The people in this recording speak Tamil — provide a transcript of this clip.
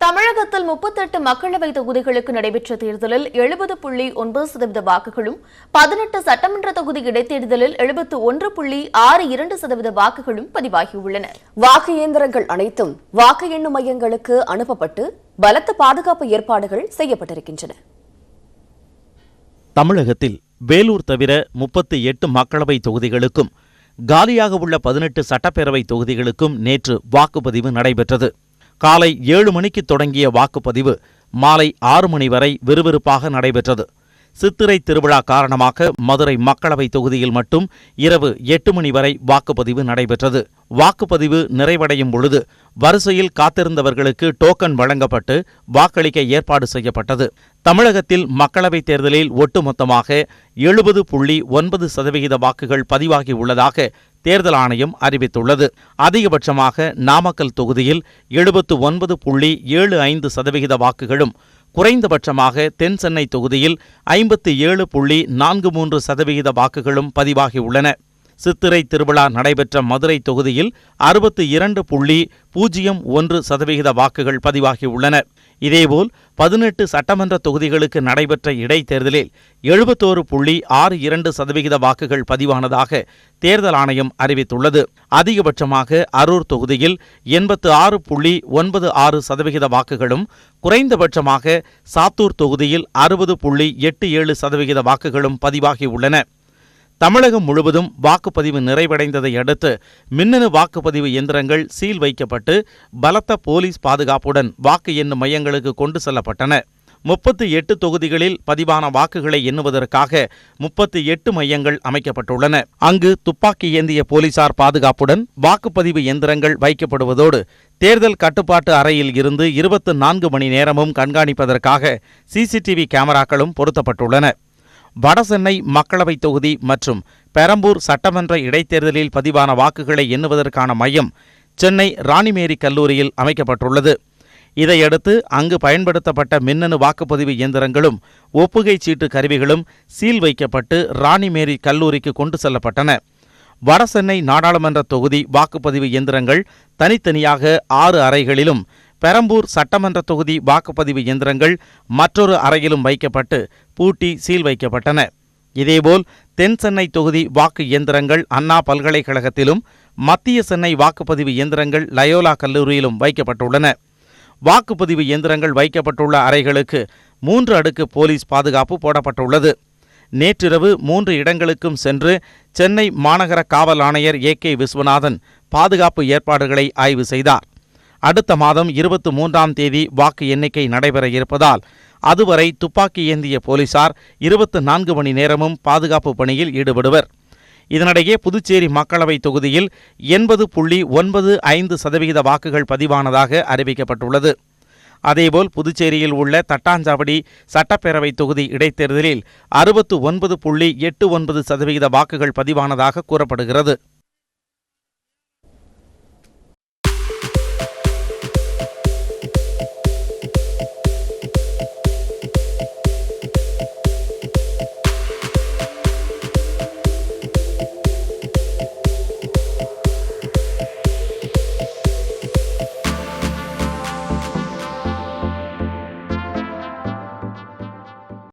தமிழகத்தில் 38 மக்களவை தொகுதிகளுக்கு நடைபெற்ற தேர்தலில் 70.9% வாக்குகளும், 18 சட்டமன்ற தொகுதி இடைத்தேர்தலில் 71.62% வாக்குகளும் பதிவாகியுள்ளன. வாக்கு இயந்திரங்கள் அனைத்தும் வாக்கு எண்ணும் மையங்களுக்கு அனுப்பப்பட்டு பலத்த பாதுகாப்பு ஏற்பாடுகள் செய்யப்பட்டிருக்கின்றன. தமிழகத்தில் வேலூர் தவிர 38 மக்களவை தொகுதிகளுக்கும் காலியாக உள்ள 18 சட்டப்பேரவை தொகுதிகளுக்கும் நேற்று வாக்குப்பதிவு நடைபெற்றது. காலை 7 மணிக்கு தொடங்கிய வாக்குப்பதிவு மாலை 6 மணி வரை விறுவிறுப்பாக நடைபெற்றது. சித்திரை திருவிழா காரணமாக மதுரை மக்களவை தொகுதியில் மட்டும் இரவு 8 மணி வரை வாக்குப்பதிவு நடைபெற்றது. வாக்குப்பதிவு நிறைவடையும் பொழுது வரிசையில் காத்திருந்தவர்களுக்கு டோக்கன் வழங்கப்பட்டு வாக்களிக்க ஏற்பாடு செய்யப்பட்டது. தமிழகத்தில் மக்களவைத் தேர்தலில் ஒட்டுமொத்தமாக 70.9% வாக்குகள் பதிவாகியுள்ளதாக தேர்தல் ஆணையம் அறிவித்துள்ளது. அதிகபட்சமாக நாமக்கல் தொகுதியில் 79.75% வாக்குகளும், குறைந்தபட்சமாக தென் சென்னை தொகுதியில் 57.43% வாக்குகளும் பதிவாகியுள்ளன. சித்திரை திருவிழா நடைபெற்ற மதுரை தொகுதியில் 62.01% வாக்குகள் பதிவாகியுள்ளன. இதேபோல் 18 சட்டமன்ற தொகுதிகளுக்கு நடைபெற்ற இடைத்தேர்தலில் 71.62% வாக்குகள் பதிவானதாக தேர்தல் ஆணையம் அறிவித்துள்ளது. அதிகபட்சமாக அரூர் தொகுதியில் 86.96% வாக்குகளும், குறைந்தபட்சமாக சாத்தூர் தொகுதியில் 60.87% வாக்குகளும் பதிவாகியுள்ளன. தமிழகம் முழுவதும் வாக்குப்பதிவு நிறைவடைந்ததை அடுத்து மின்னணு வாக்குப்பதிவு இயந்திரங்கள் சீல் வைக்கப்பட்டு பலத்த போலீஸ் பாதுகாப்புடன் வாக்கு எண்ணும் மையங்களுக்கு கொண்டு செல்லப்பட்டன. 38 தொகுதிகளில் பதிவான வாக்குகளை எண்ணுவதற்காக 38 மையங்கள் அமைக்கப்பட்டுள்ளன. அங்கு துப்பாக்கி ஏந்திய போலீசார் பாதுகாப்புடன் வாக்குப்பதிவு இயந்திரங்கள் வைக்கப்படுவதோடு தேர்தல் கட்டுப்பாட்டு அறையில் இருந்து 24 மணி நேரமும் கண்காணிப்பதற்காக சிசிடிவி கேமராக்களும் பொருத்தப்பட்டுள்ளன. வடசென்னை மக்களவைத் தொகுதி மற்றும் பெரம்பூர் சட்டமன்ற இடைத்தேர்தலில் பதிவான வாக்குகளை எண்ணுவதற்கான மையம் சென்னை ராணிமேரி கல்லூரியில் அமைக்கப்பட்டுள்ளது. இதையடுத்து அங்கு பயன்படுத்தப்பட்ட மின்னணு வாக்குப்பதிவு இயந்திரங்களும் ஒப்புகை சீட்டு கருவிகளும் சீல் வைக்கப்பட்டு ராணிமேரி கல்லூரிக்கு கொண்டு செல்லப்பட்டன. வடசென்னை நாடாளுமன்ற தொகுதி வாக்குப்பதிவு இயந்திரங்கள் தனித்தனியாக 6 அறைகளிலும், பெரம்பூர் சட்டமன்ற தொகுதி வாக்குப்பதிவு இயந்திரங்கள் மற்றொரு அறையிலும் வைக்கப்பட்டு பூட்டி சீல் வைக்கப்பட்டன. இதேபோல் தென் சென்னை தொகுதி வாக்கு இயந்திரங்கள் அண்ணா பல்கலைக்கழகத்திலும், மத்திய சென்னை வாக்குப்பதிவு இயந்திரங்கள் லயோலா கல்லூரியிலும் வைக்கப்பட்டுள்ளன. வாக்குப்பதிவு இயந்திரங்கள் வைக்கப்பட்டுள்ள அறைகளுக்கு 3 அடுக்கு போலீஸ் பாதுகாப்பு போடப்பட்டுள்ளது. நேற்றிரவு 3 இடங்களுக்கும் சென்று சென்னை மாநகர காவல் ஆணையர் AK விஸ்வநாதன் பாதுகாப்பு ஏற்பாடுகளை ஆய்வு செய்தார். அடுத்த மாதம் 23ஆம் தேதி வாக்கு எண்ணிக்கை நடைபெற இருப்பதால் அதுவரை துப்பாக்கி ஏந்திய போலீசார் 24 மணி நேரமும் பாதுகாப்பு பணியில் ஈடுபடுவர். இதனிடையே புதுச்சேரி மக்களவை தொகுதியில் 80.95% வாக்குகள் பதிவானதாக அறிவிக்கப்பட்டுள்ளது. அதேபோல் புதுச்சேரியில் உள்ள தட்டாஞ்சாவடி சட்டப்பேரவை தொகுதி இடைத்தேர்தலில் 69.89% வாக்குகள் பதிவானதாக கூறப்படுகிறது.